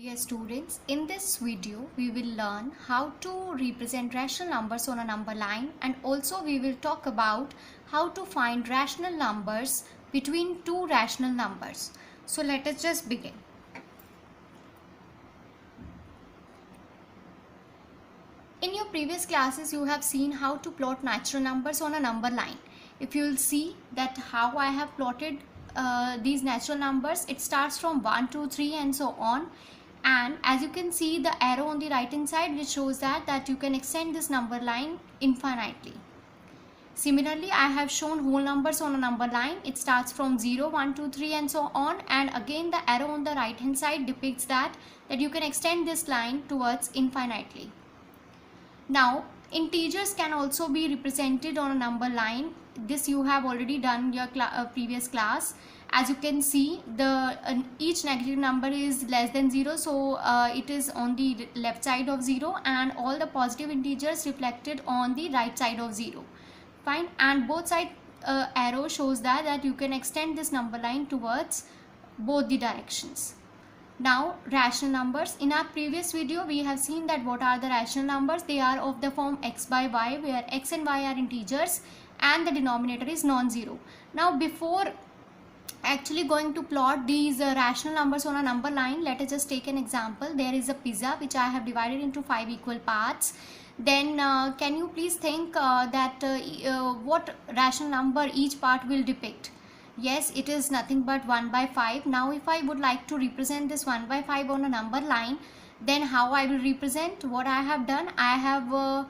Dear students, in this video we will learn how to represent rational numbers on a number line, and also we will talk about how to find rational numbers between two rational numbers. So let us just begin. In your previous classes you have seen how to plot natural numbers on a number line. If you will see that how I have plotted these natural numbers, it starts from 1, 2, 3 and so on. And as you can see the arrow on the right hand side, which shows that you can extend this number line infinitely. Similarly, I have shown whole numbers on a number line. It starts from 0, 1, 2, 3 and so on. And again the arrow on the right hand side depicts that you can extend this line towards infinitely. Now integers can also be represented on a number line. This you have already done in your previous class. As you can see, each negative number is less than 0, so it is on the left side of 0, and all the positive integers reflected on the right side of 0. Fine. And both side arrow shows that you can extend this number line towards both the directions. Now rational numbers. In our previous video we have seen that what are the rational numbers. They are of the form x by y, where x and y are integers and the denominator is non-zero. Now before actually going to plot these rational numbers on a number line, let us just take an example. There is a pizza which I have divided into 5 equal parts. Then can you please think what rational number each part will depict? Yes, it is nothing but 1 by 5. Now if I would like to represent this 1 by 5 on a number line, then how I will represent? What I have done, I have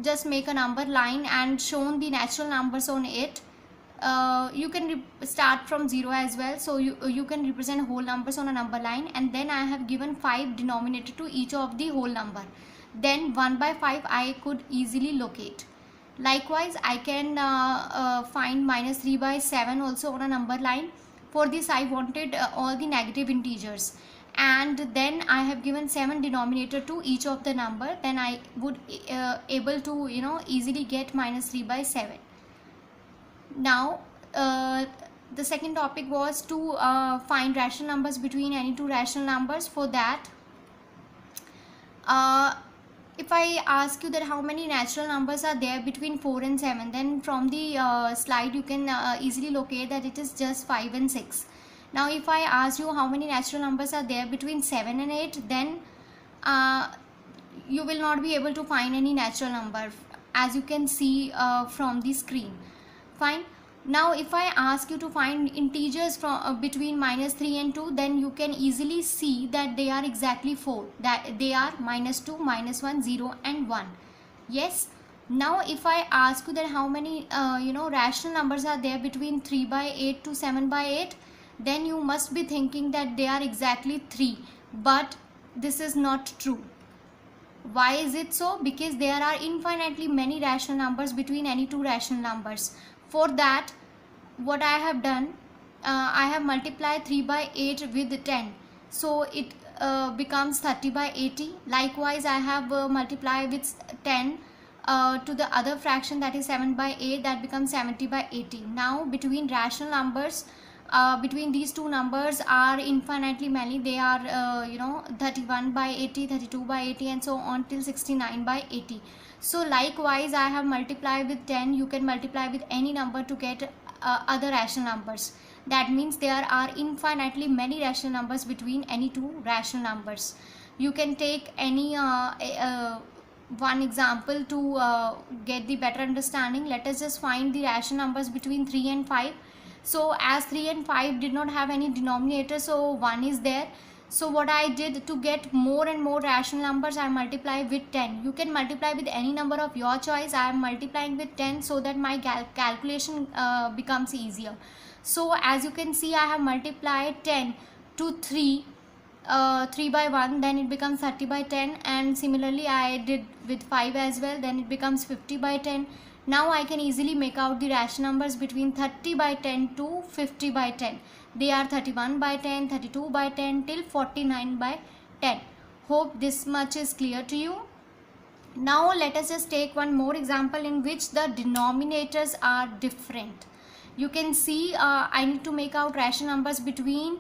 just make a number line and shown the natural numbers on it. You can start from 0 as well, so you can represent whole numbers on a number line, and then I have given 5 denominator to each of the whole number. Then 1 by 5 I could easily locate. Likewise I can find minus 3 by 7 also on a number line. For this I wanted all the negative integers, and then I have given 7 denominator to each of the number. Then I would able to easily get minus 3 by 7. Now the second topic was to find rational numbers between any two rational numbers. For that, if I ask you that how many natural numbers are there between 4 and 7, then from the slide you can easily locate that it is just 5 and 6. Now if I ask you how many natural numbers are there between 7 and 8, then you will not be able to find any natural number, as you can see from the screen. Fine. Now if I ask you to find integers from between minus 3 and 2, then you can easily see that they are exactly 4. That they are minus 2, minus 1, 0 and 1. Yes. Now if I ask you that how many rational numbers are there between 3 by 8 to 7 by 8, then you must be thinking that they are exactly 3. But this is not true. Why is it so? Because there are infinitely many rational numbers between any two rational numbers. For that, what I have done, I have multiplied 3 by 8 with 10, so it becomes 30 by 80. Likewise I have multiplied with 10 to the other fraction, that is 7 by 8, that becomes 70 by 80. Now between rational numbers, between these two numbers are infinitely many. They are 31 by 80, 32 by 80 and so on till 69 by 80. So likewise I have multiplied with 10. You can multiply with any number to get other rational numbers. That means there are infinitely many rational numbers between any two rational numbers. You can take any one example to get the better understanding. Let us just find the rational numbers between 3 and 5. So as 3 and 5 did not have any denominator, so 1 is there. So what I did, to get more and more rational numbers, I multiply with 10. You can multiply with any number of your choice. I am multiplying with 10 so that my calculation becomes easier. So as you can see, I have multiplied 10 to 3 by 1, then it becomes 30 by 10, and similarly I did with 5 as well, then it becomes 50 by 10. Now I can easily make out the rational numbers between 30 by 10 to 50 by 10. They are 31 by 10, 32 by 10 till 49 by 10. Hope this much is clear to you. Now let us just take one more example in which the denominators are different. You can see I need to make out rational numbers between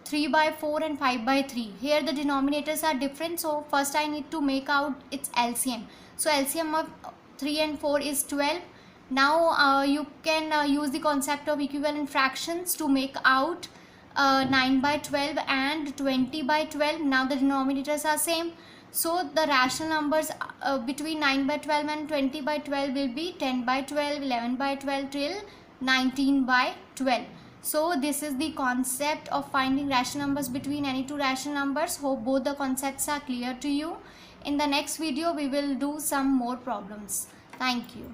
3 by 4 and 5 by 3. Here the denominators are different, so first I need to make out its LCM. So LCM of 3 and 4 is 12. Now you can use the concept of equivalent fractions to make out 9 by 12 and 20 by 12. Now the denominators are same, so the rational numbers between 9 by 12 and 20 by 12 will be 10 by 12, 11 by 12 till 19 by 12. So this is the concept of finding rational numbers between any two rational numbers. Hope both the concepts are clear to you. In the next video we will do some more problems. Thank you.